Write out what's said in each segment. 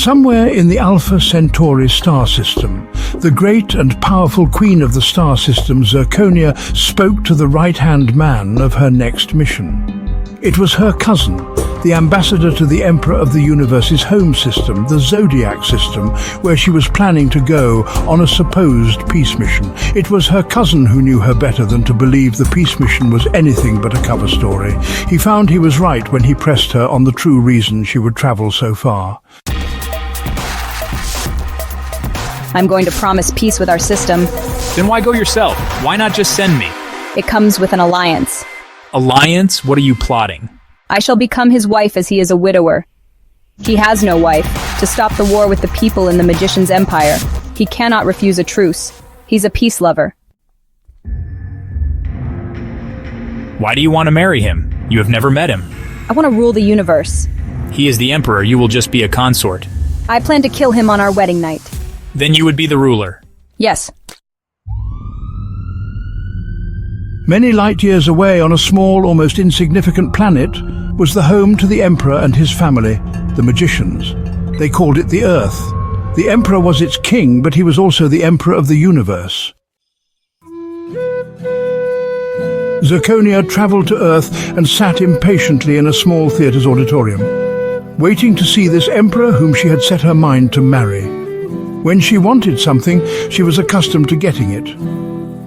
Somewhere in the Alpha Centauri star system, the great and powerful queen of the star system, Zirconia, spoke to the right-hand man of her next mission. It was her cousin, the ambassador to the Emperor of the Universe's home system, the Zodiac system, where she was planning to go on a supposed peace mission. It was her cousin who knew her better than to believe the peace mission was anything but a cover story. He found he was right when he pressed her on the true reason she would travel so far. I'm going to promise peace with our system. Then why go yourself? Why not just send me? It comes with an alliance. Alliance? What are you plotting? I shall become his wife as he is a widower. He has no wife. To stop the war with the people in the magician's empire, he cannot refuse a truce. He's a peace lover. Why do you want to marry him? You have never met him. I want to rule the universe. He is the emperor. You will just be a consort. I plan to kill him on our wedding night. Then you would be the ruler. Yes. Many light years away on a small, almost insignificant planet was the home to the Emperor and his family, the magicians. They called it the Earth. The Emperor was its king, but he was also the Emperor of the universe. Zirconia travelled to Earth and sat impatiently in a small theatre's auditorium, waiting to see this Emperor whom she had set her mind to marry. When she wanted something, she was accustomed to getting it.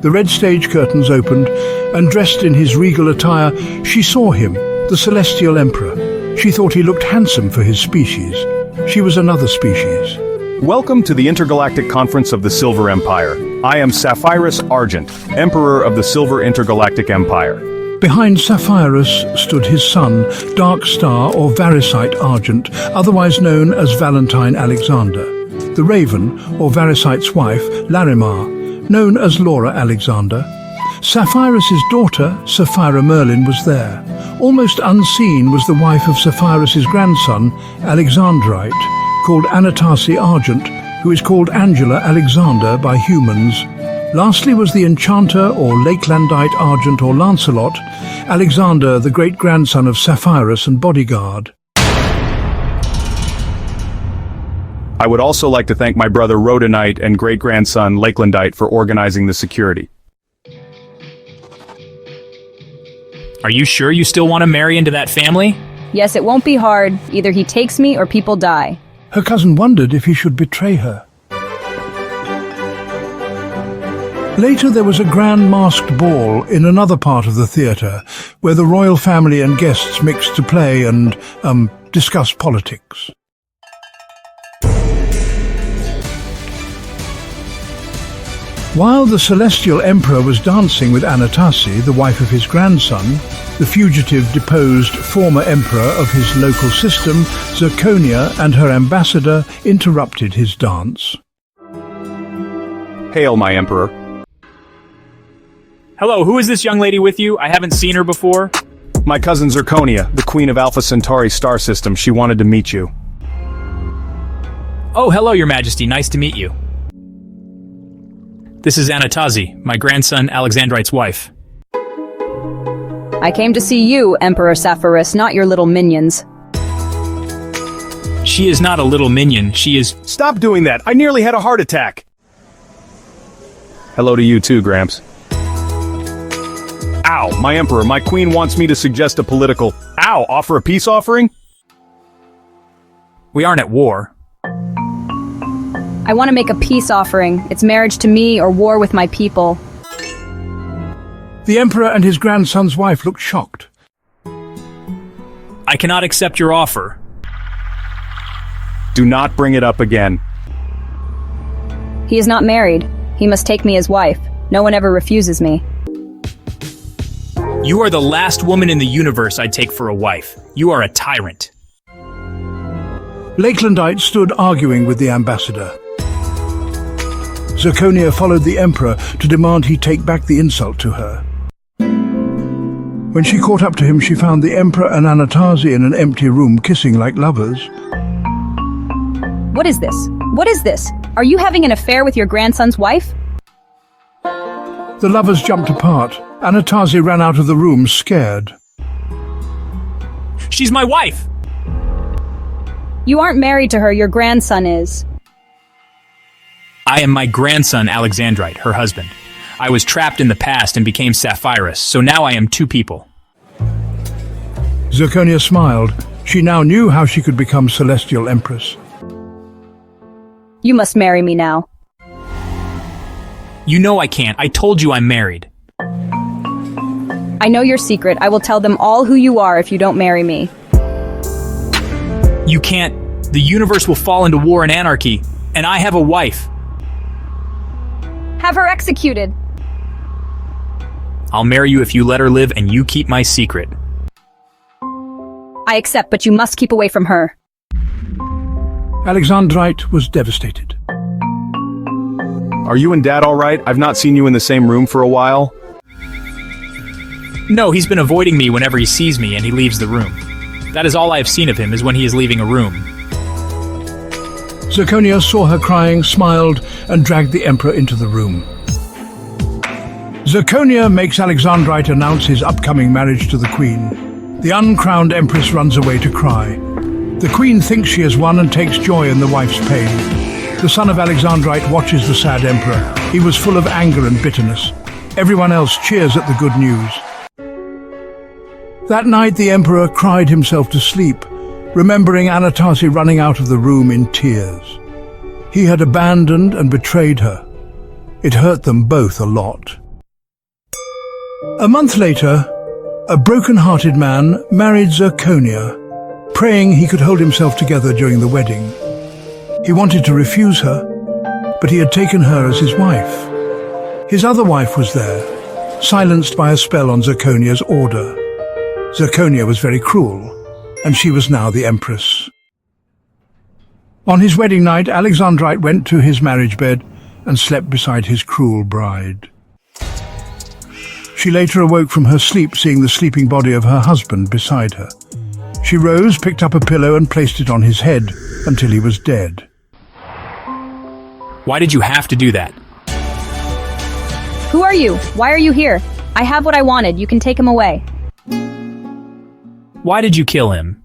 The red stage curtains opened, and dressed in his regal attire, she saw him, the Celestial Emperor. She thought he looked handsome for his species. She was another species. Welcome to the Intergalactic Conference of the Silver Empire. I am Sapphirus Argent, Emperor of the Silver Intergalactic Empire. Behind Sapphirus stood his son, Dark Star or Varisite Argent, otherwise known as Valentine Alexander. The Raven, or Varisite's wife, Larimar, known as Laura Alexander. Sapphirus's daughter, Sapphira Merlin, was there. Almost unseen was the wife of Sapphirus's grandson, Alexandrite, called Anatasi Argent, who is called Angela Alexander by humans. Lastly was the enchanter or Lakelandite Argent or Lancelot, Alexander, the great-grandson of Sapphirus and bodyguard. I would also like to thank my brother Rhodonite and great-grandson Lakelandite for organizing the security. Are you sure you still want to marry into that family? Yes, it won't be hard. Either he takes me or people die. Her cousin wondered if he should betray her. Later there was a grand masked ball in another part of the theatre, where the royal family and guests mixed to play and, discuss politics. While the Celestial Emperor was dancing with Anatasi, the wife of his grandson, the fugitive deposed former emperor of his local system, Zirconia, and her ambassador interrupted his dance. Hail, my emperor. Hello, who is this young lady with you? I haven't seen her before. My cousin Zirconia, the queen of Alpha Centauri star system. She wanted to meet you. Oh, hello, your majesty. Nice to meet you. This is Anatasi, my grandson Alexandrite's wife. I came to see you, Emperor Sapphirus, not your little minions. She is not a little minion, she is— Stop doing that! I nearly had a heart attack! Hello to you too, Gramps. Ow, my emperor, my queen wants me to suggest a political— Ow, offer a peace offering? We aren't at war. I want to make a peace offering. It's marriage to me or war with my people. The Emperor and his grandson's wife looked shocked. I cannot accept your offer. Do not bring it up again. He is not married. He must take me as wife. No one ever refuses me. You are the last woman in the universe I'd take for a wife. You are a tyrant. Lakelandite stood arguing with the ambassador. Zirconia followed the Emperor to demand he take back the insult to her. When she caught up to him, she found the Emperor and Anatasi in an empty room kissing like lovers. What is this? What is this? Are you having an affair with your grandson's wife? The lovers jumped apart. Anatasi ran out of the room, scared. She's my wife! You aren't married to her, your grandson is. I am my grandson, Alexandrite, her husband. I was trapped in the past and became Sapphirus, so now I am two people. Zirconia smiled. She now knew how she could become Celestial Empress. You must marry me now. You know I can't. I told you I'm married. I know your secret. I will tell them all who you are if you don't marry me. You can't. The universe will fall into war and anarchy, and I have a wife. Have her executed. I'll marry you if you let her live and you keep my secret. I accept, but you must keep away from her. Alexandrite was devastated. Are you and Dad all right? I've not seen you in the same room for a while. No, he's been avoiding me whenever he sees me and he leaves the room. That is all I have seen of him, is when he is leaving a room. Zirconia saw her crying, smiled, and dragged the Emperor into the room. Zirconia makes Alexandrite announce his upcoming marriage to the Queen. The Uncrowned Empress runs away to cry. The Queen thinks she has won and takes joy in the wife's pain. The son of Alexandrite watches the sad Emperor. He was full of anger and bitterness. Everyone else cheers at the good news. That night the Emperor cried himself to sleep, remembering Anatasi running out of the room in tears. He had abandoned and betrayed her. It hurt them both a lot. A month later, a broken-hearted man married Zirconia, praying he could hold himself together during the wedding. He wanted to refuse her, but he had taken her as his wife. His other wife was there, silenced by a spell on Zirconia's order. Zirconia was very cruel, and she was now the Empress. On his wedding night, Alexandrite went to his marriage bed and slept beside his cruel bride. She later awoke from her sleep, seeing the sleeping body of her husband beside her. She rose, picked up a pillow and placed it on his head until he was dead. Why did you have to do that? Who are you? Why are you here? I have what I wanted. You can take him away. Why did you kill him?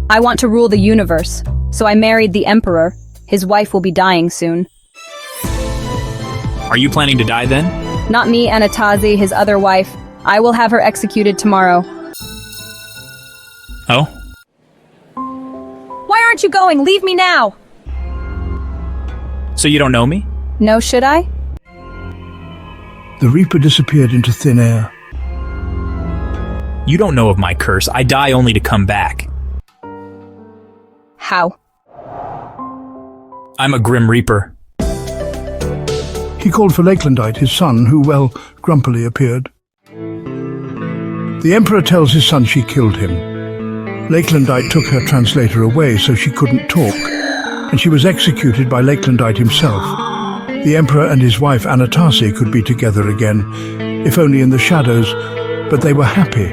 I want to rule the universe, so I married the Emperor. His wife will be dying soon. Are you planning to die then? Not me, Anatazi, his other wife. I will have her executed tomorrow. Oh? Why aren't you going? Leave me now! So you don't know me? No, should I? The Reaper disappeared into thin air. You don't know of my curse. I die only to come back. How? I'm a Grim Reaper. He called for Lakelandite, his son, who, grumpily appeared. The Emperor tells his son she killed him. Lakelandite took her translator away so she couldn't talk, and she was executed by Lakelandite himself. The Emperor and his wife Anatasi could be together again, if only in the shadows, but they were happy.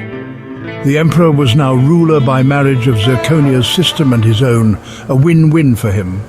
The Emperor was now ruler by marriage of Zirconia's system and his own, a win-win for him.